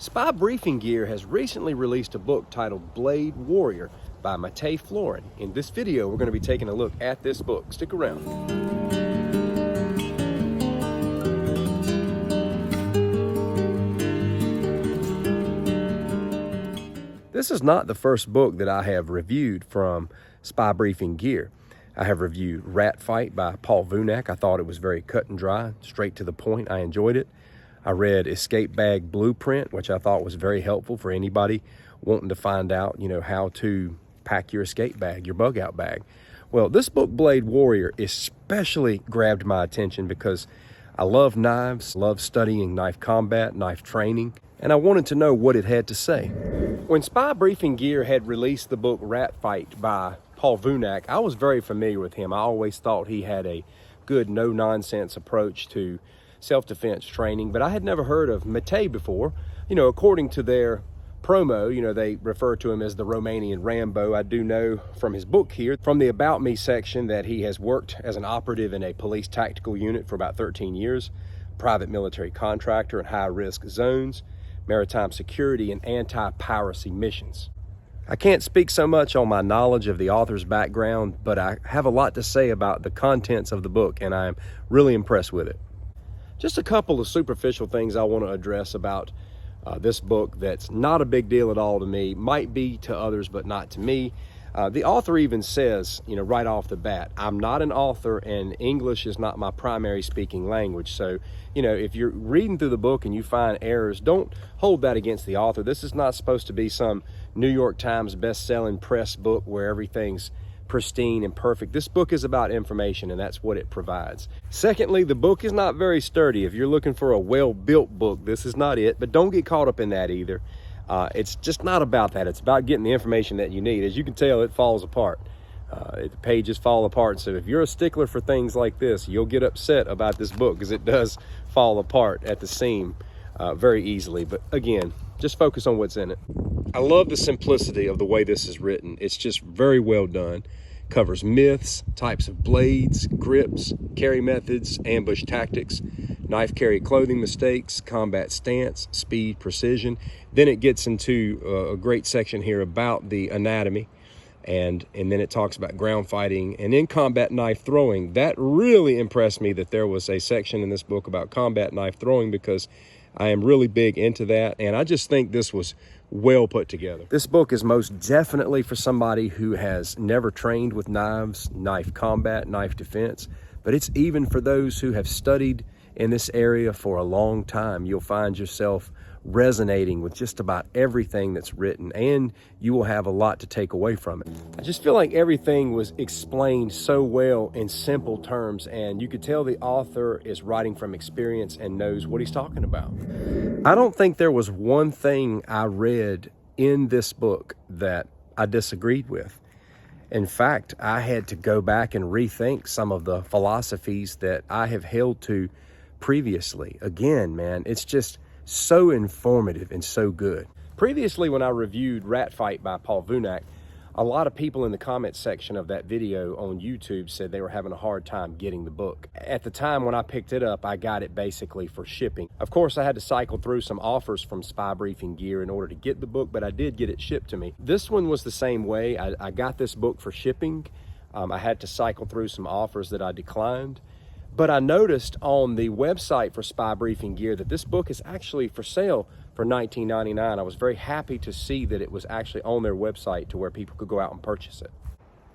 Spy Briefing Gear has recently released a book titled Blade Warrior by Matei Florin. In this video, we're going to be taking a look at this book. Stick around. This is not the first book that I have reviewed from Spy Briefing Gear. I have reviewed Rat Fight by Paul Vunak. I thought it was very cut and dry, straight to the point. I enjoyed it. I read Escape Bag Blueprint, which I thought was very helpful for anybody wanting to find out, how to pack your escape bag, your bug out bag. Well, this book, Blade Warrior, especially grabbed my attention because I love knives, love studying knife combat, knife training, and I wanted to know what it had to say. When Spy Briefing Gear had released the book Rat Fight by Paul Vunak, I was very familiar with him. I always thought he had a good no-nonsense approach to self-defense training, but I had never heard of Matei before. According to their promo, they refer to him as the Romanian Rambo. I do know from his book here, from the About Me section, that he has worked as an operative in a police tactical unit for about 13 years, private military contractor in high-risk zones, maritime security, and anti-piracy missions. I can't speak so much on my knowledge of the author's background, but I have a lot to say about the contents of the book, and I am really impressed with it. Just a couple of superficial things I want to address about this book that's not a big deal at all to me, might be to others, but not to me. The author even says, right off the bat, I'm not an author and English is not my primary speaking language. So, if you're reading through the book and you find errors, don't hold that against the author. This is not supposed to be some New York Times best-selling press book where everything's pristine and perfect. This book is about information, and that's what it provides. Secondly, the book is not very sturdy. If you're looking for a well-built book, this is not it, but don't get caught up in that either. It's just not about that. It's about getting the information that you need. As you can tell, it falls apart. The pages fall apart. So if you're a stickler for things like this, you'll get upset about this book because it does fall apart at the seam very easily. But again, just focus on what's in it. I love the simplicity of the way this is written. It's just very well done. Covers myths, types of blades, grips, carry methods, ambush tactics, knife carry clothing mistakes, combat stance, speed, precision. Then it gets into a great section here about the anatomy, and then it talks about ground fighting and in combat knife throwing. That really impressed me that there was a section in this book about combat knife throwing, because I am really big into that, and I just think this was well put together. This book is most definitely for somebody who has never trained with knives, knife combat, knife defense, but it's even for those who have studied in this area for a long time. You'll find yourself resonating with just about everything that's written, and you will have a lot to take away from it. I just feel like everything was explained so well in simple terms, and you could tell the author is writing from experience and knows what he's talking about. I don't think there was one thing I read in this book that I disagreed with. In fact, I had to go back and rethink some of the philosophies that I have held to previously. Again, man, it's just so informative and so good. Previously, when I reviewed Rat Fight by Paul Vunak, a lot of people in the comments section of that video on YouTube said they were having a hard time getting the book. At the time when I picked it up, I got it basically for shipping. Of course, I had to cycle through some offers from Spy Briefing Gear in order to get the book, but I did get it shipped to me. This one was the same way. I got this book for shipping. I had to cycle through some offers that I declined. But I noticed on the website for Spy Briefing Gear that this book is actually for sale for $19.99. I was very happy to see that it was actually on their website to where people could go out and purchase it.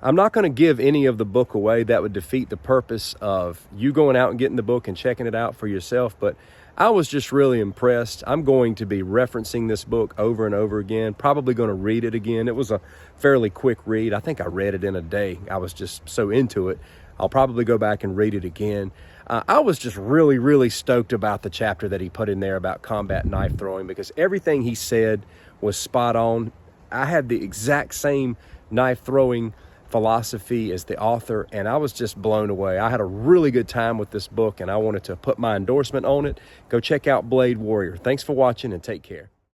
I'm not going to give any of the book away. That would defeat the purpose of you going out and getting the book and checking it out for yourself. But I was just really impressed. I'm going to be referencing this book over and over again, probably going to read it again. It was a fairly quick read. I think I read it in a day. I was just so into it. I'll probably go back and read it again. I was just really, really stoked about the chapter that he put in there about combat knife throwing, because everything he said was spot on. I had the exact same knife throwing philosophy as the author, and I was just blown away. I had a really good time with this book, and I wanted to put my endorsement on it. Go check out Blade Warrior. Thanks for watching, and take care.